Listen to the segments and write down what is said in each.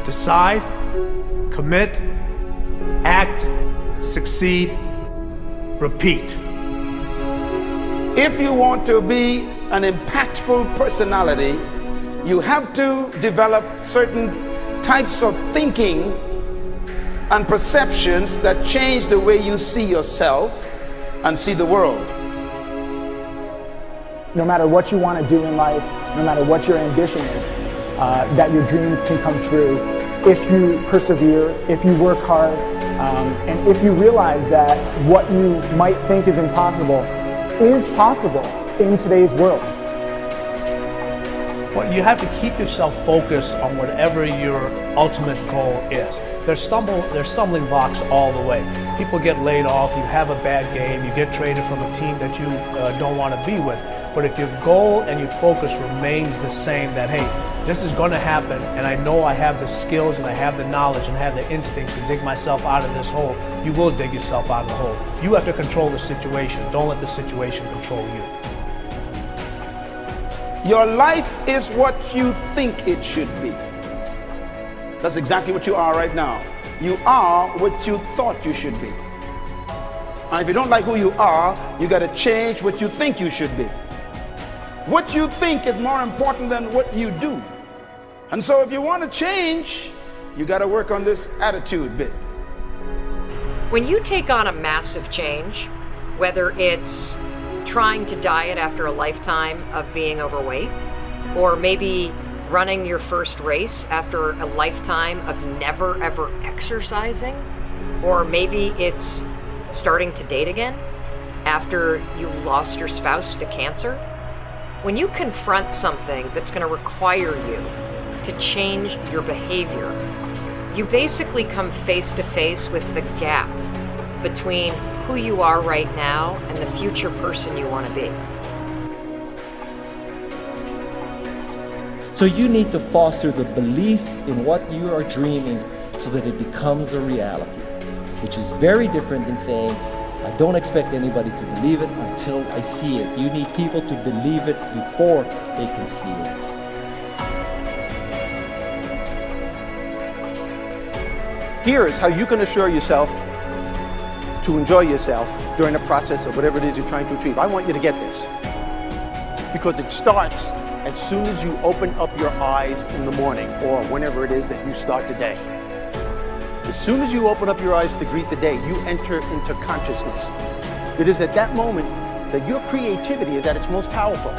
Decide, commit, act, succeed, repeat. If you want to be an impactful personality, you have to develop certain types of thinking and perceptions that change the way you see yourself and see the world. No matter what you want to do in life, no matter what your ambition is, that your dreams can come true if you persevere, if you work hard, and if you realize that what you might think is impossible is possible in today's world. Well, you have to keep yourself focused on whatever your ultimate goal is. There's stumbling blocks all the way. People get laid off, you have a bad game, you get traded from a team that you don't want to be with. But if your goal and your focus remains the same, that hey, this is going to happen, and I know I have the skills and I have the knowledge and I have the instincts to dig myself out of this hole, you will dig yourself out of the hole. You have to control the situation. Don't let the situation control you. Your life is what you think it should be. That's exactly what you are right now. You are what you thought you should be. And if you don't like who you are, you got to change what you think you should be. What you think is more important than what you do. And so if you want to change, you got to work on this attitude bit. When you take on a massive change, whether it's trying to diet after a lifetime of being overweight, or maybe running your first race after a lifetime of never ever exercising, or maybe it's starting to date again after you lost your spouse to cancer. When you confront something that's going to require you to change your behavior, you basically come face to face with the gap between who you are right now and the future person you want to be. So you need to foster the belief in what you are dreaming so that it becomes a reality, which is very different than saying, I don't expect anybody to believe it until I see it. You need people to believe it before they can see it. Here is how you can assure yourself to enjoy yourself during the process of whatever it is you're trying to achieve. I want you to get this, because it starts as soon as you open up your eyes in the morning, or whenever it is that you start the day. As soon as you open up your eyes to greet the day, you enter into consciousness. It is at that moment that your creativity is at its most powerful.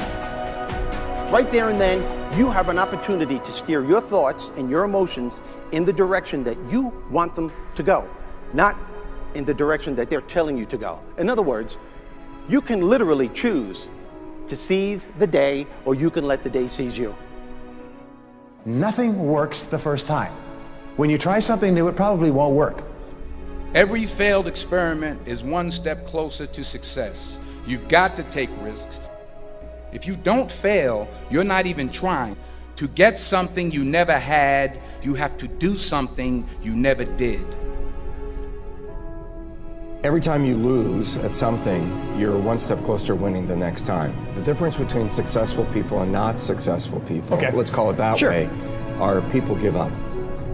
Right there and then, you have an opportunity to steer your thoughts and your emotions in the direction that you want them to go, not in the direction that they're telling you to go. In other words, you can literally choose to seize the day, or you can let the day seize you. Nothing works the first time. When you try something new, it probably won't work. Every failed experiment is one step closer to success. You've got to take risks. If you don't fail, you're not even trying. To get something you never had, you have to do something you never did. Every time you lose at something, you're one step closer to winning the next time. The difference between successful people and not successful people, let's call it that way, are people give up.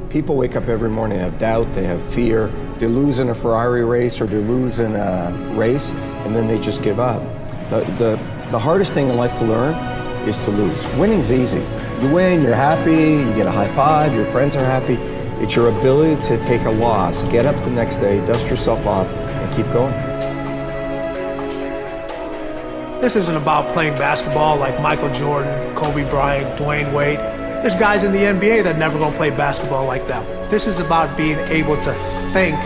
People wake up every morning, they have doubt, they have fear, they lose in a Ferrari race or they lose in a race, and then they just give up. The hardest thing in life to learn is to lose. Winning's easy. You win, you're happy, you get a high five, your friends are happy. It's your ability to take a loss, get up the next day, dust yourself off, and keep going. This isn't about playing basketball like Michael Jordan, Kobe Bryant, Dwayne Wade. There's guys in the NBA that never gonna play basketball like them. This is about being able to think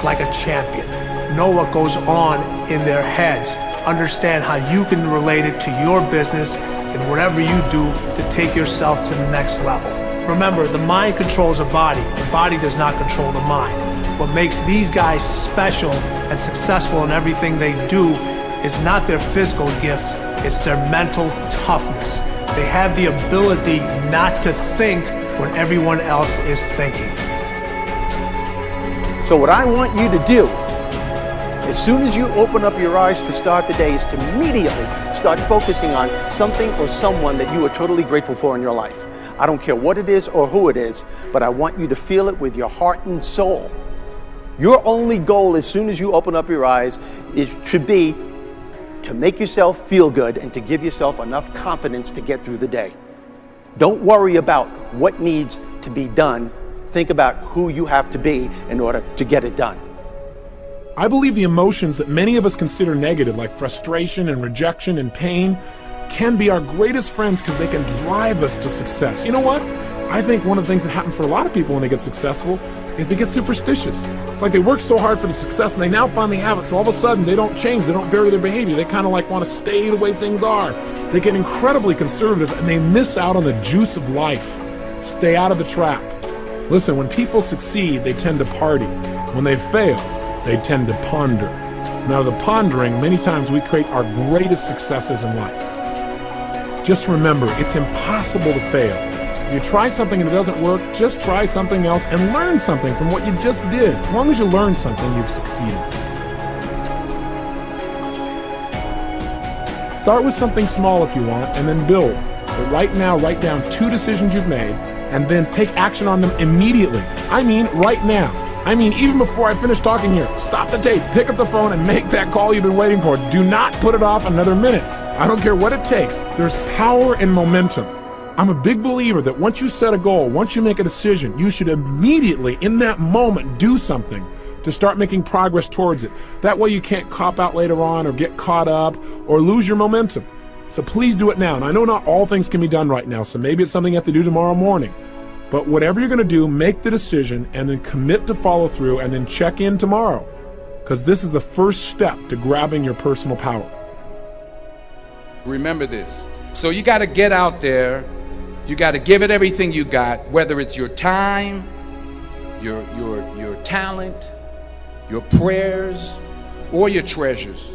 like a champion, know what goes on in their heads, understand how you can relate it to your business and whatever you do to take yourself to the next level. Remember, the mind controls the body does not control the mind. What makes these guys special and successful in everything they do is not their physical gifts, it's their mental toughness. They have the ability not to think when everyone else is thinking. So what I want you to do, as soon as you open up your eyes to start the day, is to immediately start focusing on something or someone that you are totally grateful for in your life. I don't care what it is or who it is, but I want you to feel it with your heart and soul. Your only goal as soon as you open up your eyes should be to make yourself feel good and to give yourself enough confidence to get through the day. Don't worry about what needs to be done. Think about who you have to be in order to get it done. I believe the emotions that many of us consider negative, like frustration and rejection and pain, can be our greatest friends because they can drive us to success. You know what? I think one of the things that happens for a lot of people when they get successful is they get superstitious. It's like they work so hard for the success and they now finally have it, so all of a sudden they don't change, they don't vary their behavior, they kind of like want to stay the way things are. They get incredibly conservative and they miss out on the juice of life. Stay out of the trap. Listen, when people succeed, they tend to party. When they fail, they tend to ponder. Now, the pondering, many times we create our greatest successes in life. Just remember, it's impossible to fail. If you try something and it doesn't work, just try something else and learn something from what you just did. As long as you learn something, you've succeeded. Start with something small if you want, and then build. But right now, write down 2 decisions you've made, and then take action on them immediately. I mean, right now. I mean, even before I finish talking here, stop the tape, pick up the phone, and make that call you've been waiting for. Do not put it off another minute. I don't care what it takes. There's power in momentum. I'm a big believer that once you set a goal, once you make a decision, you should immediately, in that moment, do something to start making progress towards it. That way you can't cop out later on or get caught up or lose your momentum. So please do it now. And I know not all things can be done right now, so maybe it's something you have to do tomorrow morning. But whatever you're going to do, make the decision and then commit to follow through and then check in tomorrow. Because this is the first step to grabbing your personal power. Remember this. So you got to get out there. You got to give it everything you got, whether it's your time, your talent, your prayers, or your treasures.